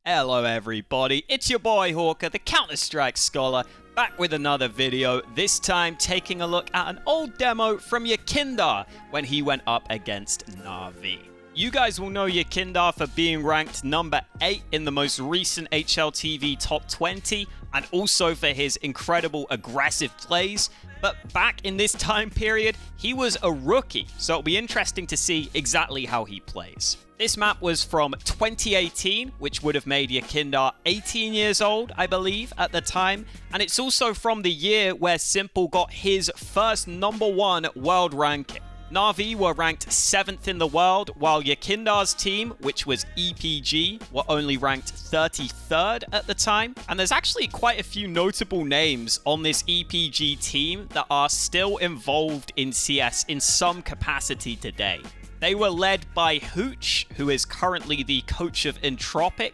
Hello everybody, it's your boy Hawka, the Counter-Strike Scholar, back with another video, this time taking a look at an old demo from Yekindar when he went up against Na'Vi. You guys will know Yekindar for being ranked number 8 in the most recent HLTV Top 20, and also for his incredible aggressive plays, but back in this time period, he was a rookie, so it'll be interesting to see exactly how he plays. This map was from 2018, which would have made Yekindar 18 years old, I believe, at the time. And it's also from the year where Simple got his first #1 world ranking. Na'Vi were ranked 7th in the world, while Yekindar's team, which was EPG, were only ranked 33rd at the time. And there's actually quite a few notable names on this EPG team that are still involved in CS in some capacity today. They were led by Hooch, who is currently the coach of Entropic.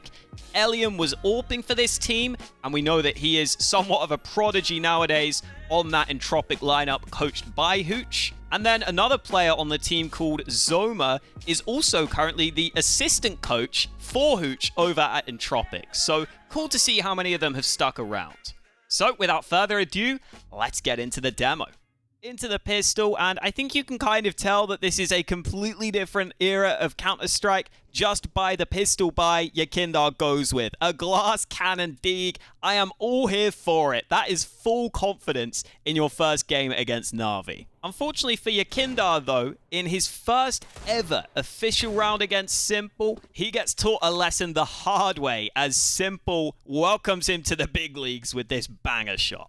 Eliam was AWPing for this team, and we know that he is somewhat of a prodigy nowadays on that Entropic lineup coached by Hooch. And then another player on the team called Zoma is also currently the assistant coach for Hooch over at Entropic. So cool to see how many of them have stuck around. So without further ado, let's get into the demo. Into the pistol, and I think you can kind of tell that this is a completely different era of Counter-Strike just by the pistol buy Yekindar goes with. A glass cannon dig. I am all here for it. That is full confidence in your first game against Na'Vi. Unfortunately for Yekindar though, in his first ever official round against Simple, he gets taught a lesson the hard way as Simple welcomes him to the big leagues with this banger shot.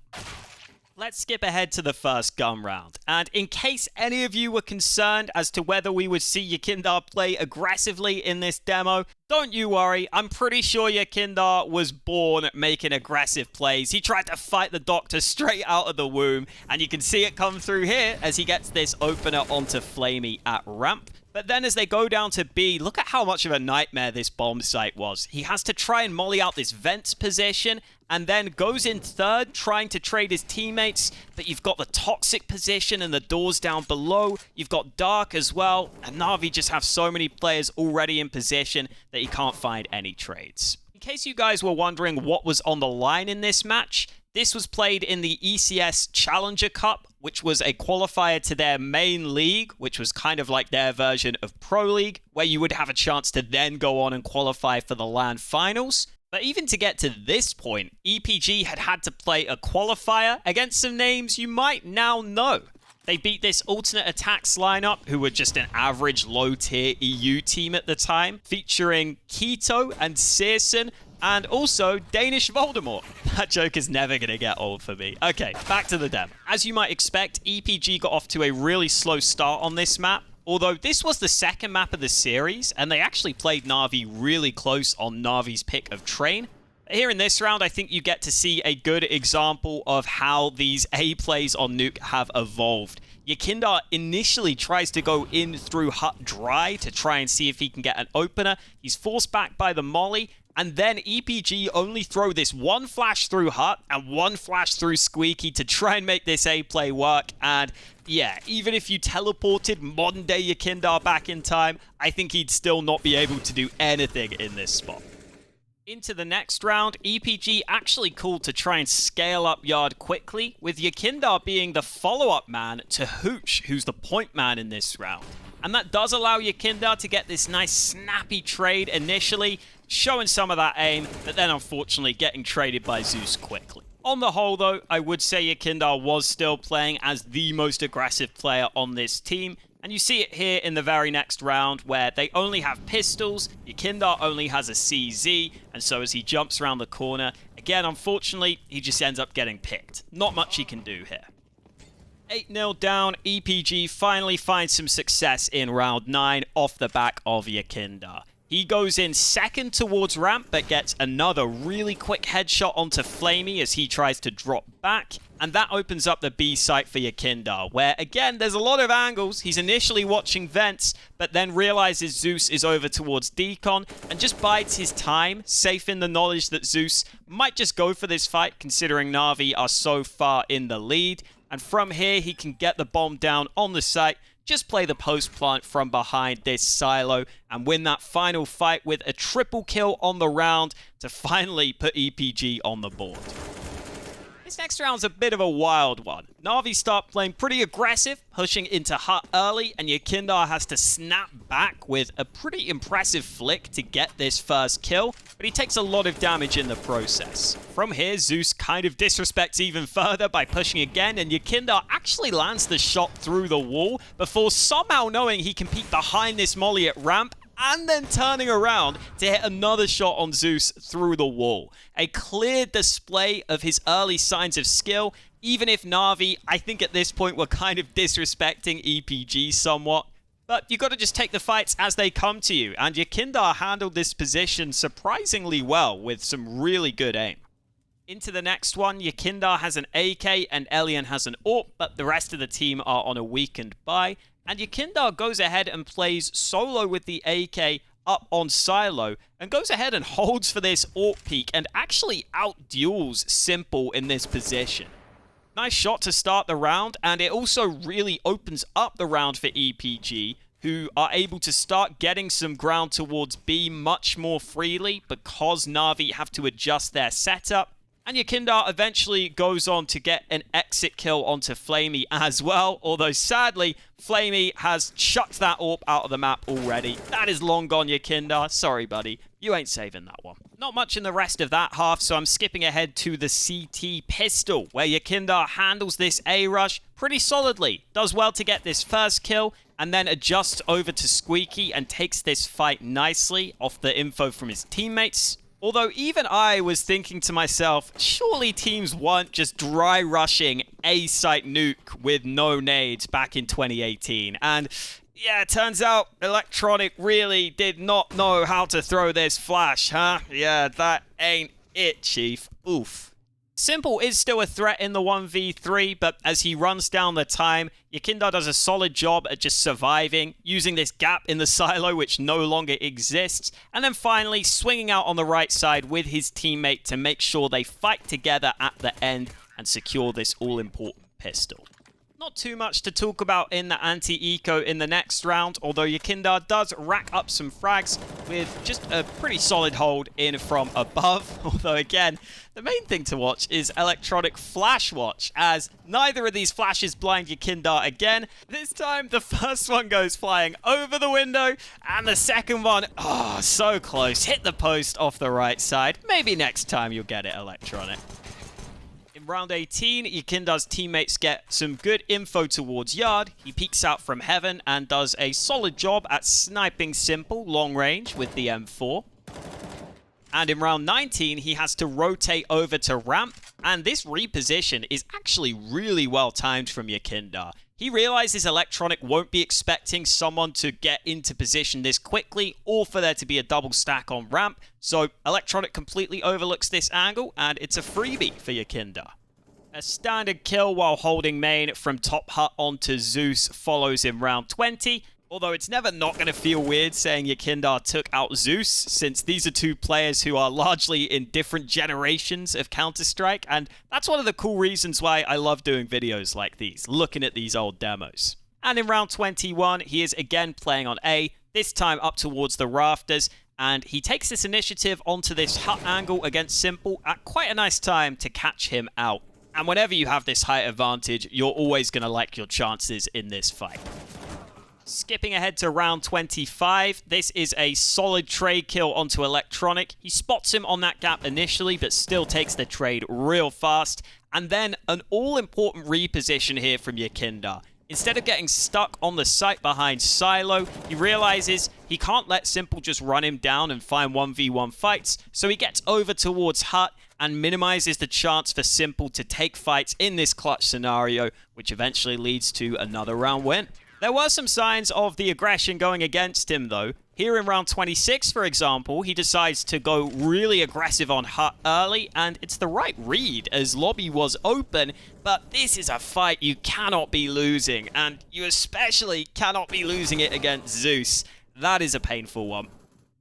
Let's skip ahead to the first gun round, and in case any of you were concerned as to whether we would see Yekindar play aggressively in this demo, don't you worry, I'm pretty sure Yekindar was born making aggressive plays. He tried to fight the doctor straight out of the womb, and you can see it come through here as he gets this opener onto Flamey at ramp. But then as they go down to B, look at how much of a nightmare this bomb site was. He has to try and molly out this vents position, and then goes in third, trying to trade his teammates. But you've got the toxic position and the doors down below. You've got dark as well, and Na'Vi just have so many players already in position that he can't find any trades. In case you guys were wondering what was on the line in this match, this was played in the ECS Challenger Cup, which was a qualifier to their main league, which was kind of like their version of Pro League, where you would have a chance to then go on and qualify for the LAN finals. But even to get to this point, EPG had to play a qualifier against some names you might now know. They beat this alternate attacks lineup, who were just an average low-tier EU team at the time, featuring Keto and Searson, and also Danish Voldemort. That joke is never going to get old for me. Okay, back to the demo. As you might expect, EPG got off to a really slow start on this map, although this was the second map of the series, and they actually played Na'Vi really close on Na'Vi's pick of Train. Here in this round, I think you get to see a good example of how these A plays on Nuke have evolved. Yekindar initially tries to go in through Hut dry to try and see if he can get an opener. He's forced back by the molly, and then EPG only throw this one flash through Hut and one flash through Squeaky to try and make this A play work. And yeah, even if you teleported modern day Yekindar back in time, I think he'd still not be able to do anything in this spot. Into the next round, EPG actually called to try and scale up yard quickly, with Yekindar being the follow-up man to Hooch, who's the point man in this round. And that does allow Yekindar to get this nice snappy trade initially, showing some of that aim, but then unfortunately getting traded by Zeus quickly. On the whole though, I would say Yekindar was still playing as the most aggressive player on this team, and you see it here in the very next round where they only have pistols, Yekindar only has a CZ, and so as he jumps around the corner, again unfortunately he just ends up getting picked. Not much he can do here. 8-0 down, EPG finally finds some success in round 9 off the back of Yekindar. He goes in second towards ramp, but gets another really quick headshot onto Flamey as he tries to drop back. And that opens up the B site for Yekindar, where again, there's a lot of angles. He's initially watching vents, but then realizes Zeus is over towards Decon and just bides his time, safe in the knowledge that Zeus might just go for this fight, considering Na'Vi are so far in the lead. And from here, he can get the bomb down on the site just play the post plant from behind this silo and win that final fight with a triple kill on the round to finally put EPG on the board. This next round's a bit of a wild one. Na'Vi start playing pretty aggressive, pushing into hut early, and Yekindar has to snap back with a pretty impressive flick to get this first kill, but he takes a lot of damage in the process. From here, Zeus kind of disrespects even further by pushing again, and Yekindar actually lands the shot through the wall before somehow knowing he can peek behind this molly at ramp and then turning around to hit another shot on Zeus through the wall. A clear display of his early signs of skill, even if Na'Vi, I think at this point, were kind of disrespecting EPG somewhat. But you got to just take the fights as they come to you, and Yekindar handled this position surprisingly well with some really good aim. Into the next one, Yekindar has an AK and Elian has an AWP, but the rest of the team are on a weakened buy. And Yekindar goes ahead and plays solo with the AK up on silo and goes ahead and holds for this AWP peak and actually out-duels Simple in this position. Nice shot to start the round, and it also really opens up the round for EPG, who are able to start getting some ground towards B much more freely because Na'Vi have to adjust their setup. And Yekindar eventually goes on to get an exit kill onto Flamey as well, although sadly, Flamey has chucked that AWP out of the map already. That is long gone, Yekindar. Sorry, buddy. You ain't saving that one. Not much in the rest of that half, so I'm skipping ahead to the CT pistol, where Yekindar handles this A-rush pretty solidly. Does well to get this first kill, and then adjusts over to Squeaky and takes this fight nicely off the info from his teammates. Although even I was thinking to myself, surely teams weren't just dry rushing A-site nuke with no nades back in 2018. And yeah, it turns out Electronic really did not know how to throw this flash, huh? Yeah, that ain't it, Chief. Oof. Simple is still a threat in the 1v3, but as he runs down the time, Yekindar does a solid job at just surviving, using this gap in the silo which no longer exists, and then finally swinging out on the right side with his teammate to make sure they fight together at the end and secure this all-important pistol. Not too much to talk about in the anti-eco in the next round, although Yekindar does rack up some frags with just a pretty solid hold in from above. Although again, the main thing to watch is Electronic Flash Watch, as neither of these flashes blind Yekindar again. This time, the first one goes flying over the window, and the second one, oh, so close, hit the post off the right side. Maybe next time you'll get it, Electronic. In round 18, Yekindar's teammates get some good info towards Yard. He peeks out from heaven and does a solid job at sniping Simple long range with the M4. And in round 19, he has to rotate over to ramp, and this reposition is actually really well timed from Yekindar. He realizes Electronic won't be expecting someone to get into position this quickly or for there to be a double stack on ramp, so Electronic completely overlooks this angle, and it's a freebie for Yekindar. A standard kill while holding main from top hut onto Zeus follows in round 20, although it's never not going to feel weird saying Yekindar took out Zeus, since these are two players who are largely in different generations of Counter-Strike, and that's one of the cool reasons why I love doing videos like these, looking at these old demos. And in round 21, he is again playing on A, this time up towards the rafters, and he takes this initiative onto this hut angle against Simple at quite a nice time to catch him out. And whenever you have this height advantage, you're always going to like your chances in this fight. Skipping ahead to round 25, this is a solid trade kill onto Electronic. He spots him on that gap initially, but still takes the trade real fast. And then an all-important reposition here from Yekindar. Instead of getting stuck on the site behind Silo, he realizes he can't let Simple just run him down and find 1v1 fights, so he gets over towards Hut and minimizes the chance for Simple to take fights in this clutch scenario, which eventually leads to another round win. There were some signs of the aggression going against him though. Here in round 26, for example, he decides to go really aggressive on Hut early, and it's the right read as lobby was open, but this is a fight you cannot be losing, and you especially cannot be losing it against Zeus. That is a painful one.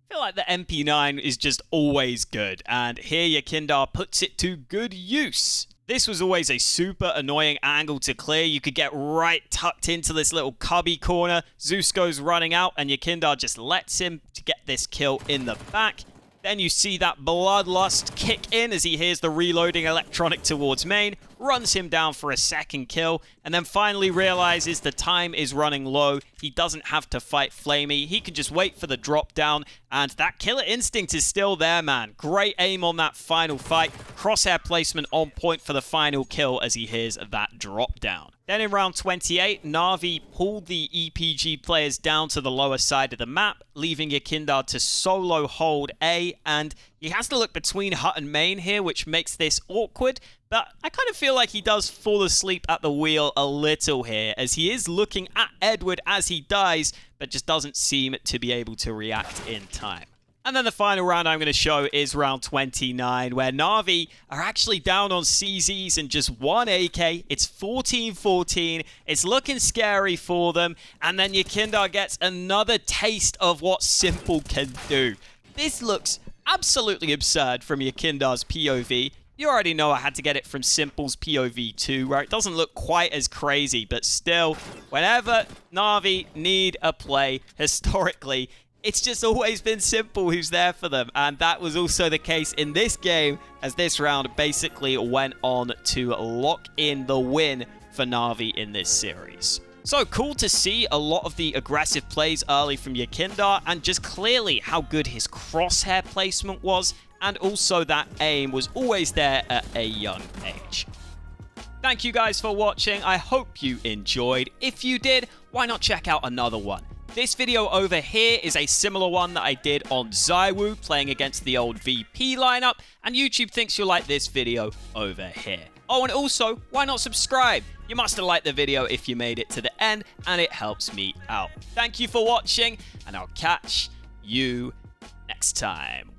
I feel like the MP9 is just always good, and here Yekindar puts it to good use. This was always a super annoying angle to clear. You could get right tucked into this little cubby corner. Zeus goes running out, and Yekindar just lets him to get this kill in the back. Then you see that bloodlust kick in as he hears the reloading electronic towards main, runs him down for a second kill, and then finally realizes the time is running low. He doesn't have to fight Flamey. He can just wait for the drop down, and that killer instinct is still there, man. Great aim on that final fight. Crosshair placement on point for the final kill as he hears that drop down. Then in round 28, Na'Vi pulled the EPG players down to the lower side of the map, leaving Yekindar to solo hold A, and he has to look between hut and main here, which makes this awkward, but I kind of feel like he does fall asleep at the wheel a little here, as he is looking at Edward as he dies, but just doesn't seem to be able to react in time. And then the final round I'm going to show is round 29, where Na'Vi are actually down on CZs and just one AK. It's 14-14. It's looking scary for them. And then Yekindar gets another taste of what Simple can do. This looks absolutely absurd from Yekindar's POV. You already know I had to get it from Simple's POV too, where it doesn't look quite as crazy, but still, whenever Na'Vi need a play, historically, it's just always been Simple who's there for them, and that was also the case in this game, as this round basically went on to lock in the win for Na'Vi in this series. So cool to see a lot of the aggressive plays early from Yekindar, and just clearly how good his crosshair placement was, and also that aim was always there at a young age. Thank you guys for watching. I hope you enjoyed. If you did, why not check out another one? This video over here is a similar one that I did on Zywoo, playing against the old VP lineup, and YouTube thinks you'll like this video over here. Oh, and also, why not subscribe? You must have liked the video if you made it to the end, and it helps me out. Thank you for watching, and I'll catch you next time.